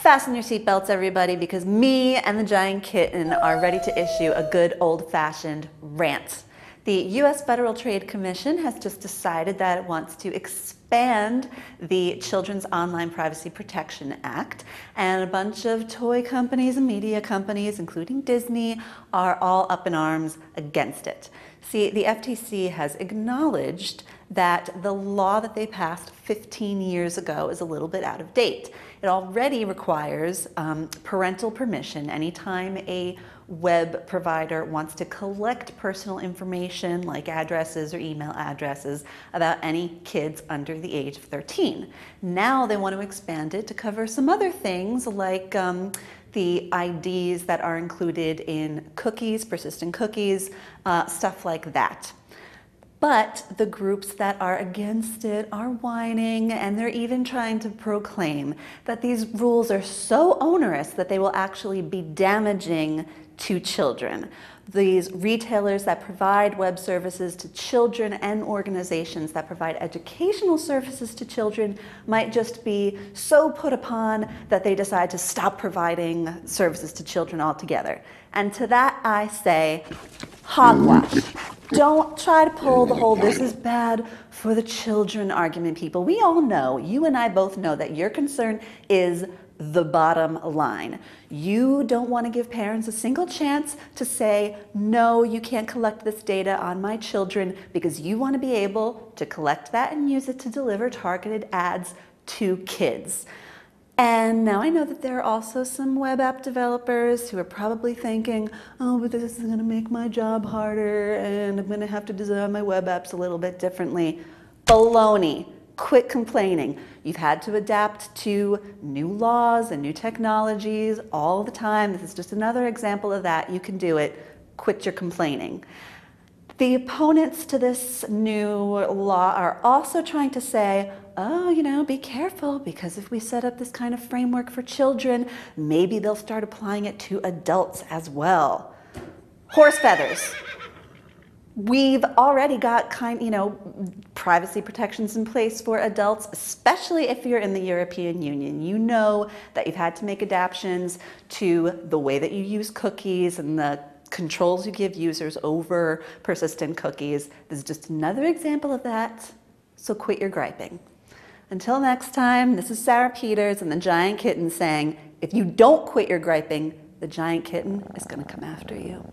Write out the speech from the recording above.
Fasten your seatbelts, everybody, because me and the giant kitten are ready to issue a good old-fashioned rant. The U.S. Federal Trade Commission has just decided that it wants to expand the Children's Online Privacy Protection Act, and a bunch of toy companies and media companies, including Disney, are all up in arms against it. See, the FTC has acknowledged that the law that they passed 15 years ago is a little bit out of date. It already requires parental permission anytime a web provider wants to collect personal information like addresses or email addresses about any kids under the age of 13. Now they want to expand it to cover some other things like the IDs that are included in cookies, persistent cookies, stuff like that. But the groups that are against it are whining, and they're even trying to proclaim that these rules are so onerous that they will actually be damaging to children. These retailers that provide web services to children and organizations that provide educational services to children might just be so put upon that they decide to stop providing services to children altogether. And to that I say, hogwash. Don't try to pull the whole "this is bad for the children" argument, people. We all know, you and I both know, that your concern is the bottom line. You don't want to give parents a single chance to say, no, you can't collect this data on my children, because you want to be able to collect that and use it to deliver targeted ads to kids. And now I know that there are also some web app developers who are probably thinking, oh, but this is going to make my job harder and I'm going to have to design my web apps a little bit differently. Baloney. Quit complaining. You've had to adapt to new laws and new technologies all the time. This is just another example of that. You can do it. Quit your complaining. The opponents to this new law are also trying to say, oh, be careful, because if we set up this kind of framework for children, maybe they'll start applying it to adults as well. Horse feathers. We've already got privacy protections in place for adults, especially if you're in the European Union. You know that you've had to make adaptations to the way that you use cookies and the controls you give users over persistent cookies. This is just another example of that, so quit your griping. Until next time, this is Sara Peters and the giant kitten saying, if you don't quit your griping, the giant kitten is going to come after you.